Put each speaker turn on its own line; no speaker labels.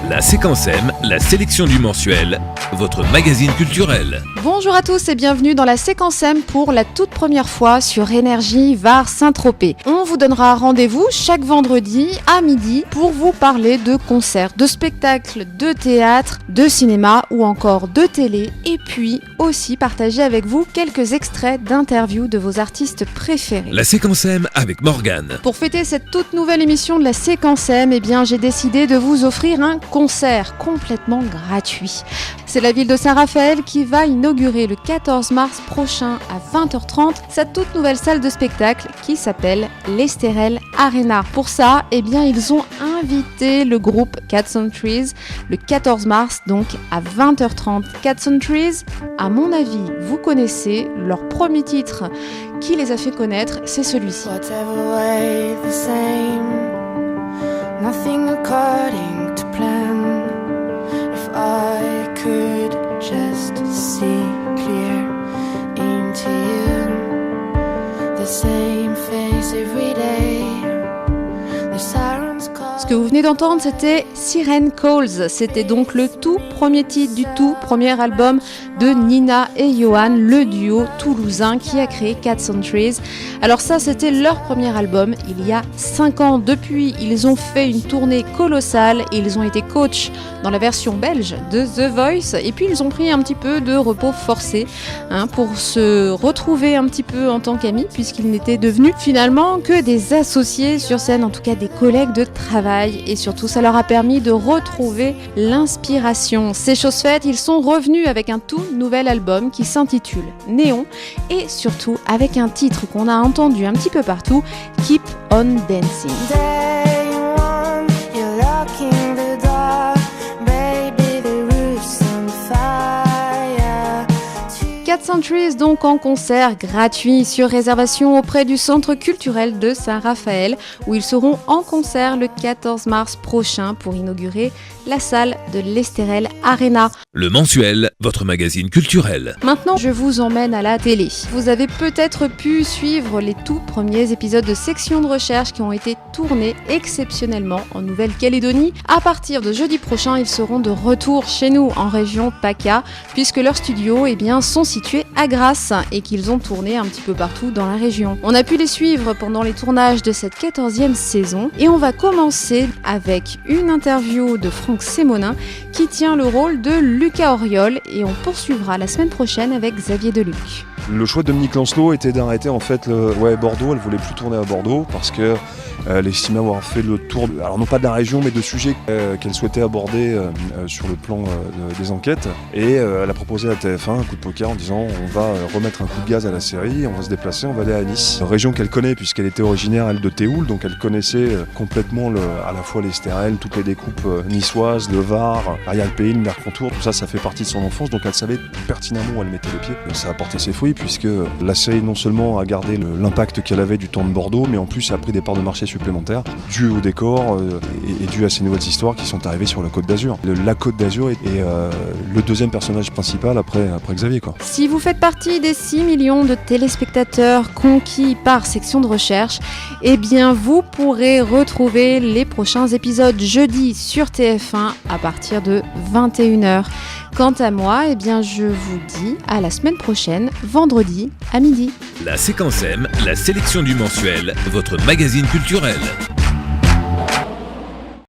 La séquence M, la sélection du mensuel, votre magazine culturel.
Bonjour à tous et bienvenue dans la séquence M pour la toute première fois sur Énergie Var Saint-Tropez. On vous donnera rendez-vous chaque vendredi à midi pour vous parler de concerts, de spectacles, de théâtre, de cinéma ou encore de télé et puis aussi partager avec vous quelques extraits d'interviews de vos artistes préférés.
La séquence M avec Morgane.
Pour fêter cette toute nouvelle émission de la séquence M, j'ai décidé de vous offrir un concert complètement gratuit. C'est la ville de Saint-Raphaël qui va inaugurer le 14 mars prochain à 20h30 sa toute nouvelle salle de spectacle qui s'appelle l'Estérel Arena. Pour ça, ils ont invité le groupe Cats on Trees le 14 mars, donc à 20h30. Cats on Trees, à mon avis, vous connaissez leur premier titre qui les a fait connaître, c'est celui-ci.
Whatever way the same, nothing according to plan. If I could just see clear into you, the same face every day, the sirens call.
Ce que vous venez d'entendre, c'était Siren Calls. C'était donc le tout premier titre du tout premier album de Nina et Johan, le duo toulousain qui a créé Cats on Trees. Alors ça, c'était leur premier album il y a 5 ans. Depuis, ils ont fait une tournée colossale et ils ont été coachs dans la version belge de The Voice. Et puis, ils ont pris un petit peu de repos forcé pour se retrouver un petit peu en tant qu'amis puisqu'ils n'étaient devenus finalement que des associés sur scène, en tout cas des collègues de travail. Et surtout, ça leur a permis de retrouver l'inspiration. C'est chose faite, ils sont revenus avec un tout nouvel album qui s'intitule Néon et surtout avec un titre qu'on a entendu un petit peu partout, Keep on Dancing.
Day one, you're locking the door, baby, the roof's on fire.
Cats on Trees donc en concert gratuit sur réservation auprès du Centre culturel de Saint-Raphaël où ils seront en concert le 14 mars prochain pour inaugurer la salle de l'Estérel Arena.
Le mensuel, votre magazine culturel.
Maintenant, je vous emmène à la télé. Vous avez peut-être pu suivre les tout premiers épisodes de Section de recherche qui ont été tournés exceptionnellement en Nouvelle-Calédonie. À partir de jeudi prochain, ils seront de retour chez nous en région PACA puisque leurs studios sont situés à Grasse et qu'ils ont tourné un petit peu partout dans la région. On a pu les suivre pendant les tournages de cette 14e saison et on va commencer avec une interview de Franck Sémonin qui tient le rôle de Lucas Auriol et on poursuivra la semaine prochaine avec Xavier Deluc.
Le choix de Dominique Lancelot était d'arrêter Bordeaux. Elle voulait plus tourner à Bordeaux parce que elle estimait avoir fait le tour, alors non pas de la région mais de sujets qu'elle souhaitait aborder sur le plan des enquêtes. Et elle a proposé à TF1 un coup de poker en disant on va remettre un coup de gaz à la série, on va se déplacer, on va aller à Nice. Région qu'elle connaît puisqu'elle était originaire elle de Théoul, donc elle connaissait complètement à la fois l'Estérel, toutes les découpes niçoises, le Var, l'arrière-pays, le Mercantour, tout ça, ça fait partie de son enfance, donc elle savait pertinemment où elle mettait les pieds. Ça a porté ses fruits puisque la série non seulement a gardé l'impact qu'elle avait du temps de Bordeaux, mais en plus a pris des parts de marché supplémentaires dû au décor et dû à ces nouvelles histoires qui sont arrivées sur la Côte d'Azur. La Côte d'Azur est le deuxième personnage principal après Xavier, quoi.
Si vous faites partie des 6 millions de téléspectateurs conquis par Section de recherche, vous pourrez retrouver les prochains épisodes jeudi sur TF1 à partir de 21h. Quant à moi, je vous dis à la semaine prochaine, vendredi à midi.
La séquence M, la sélection du mensuel, votre magazine culturel.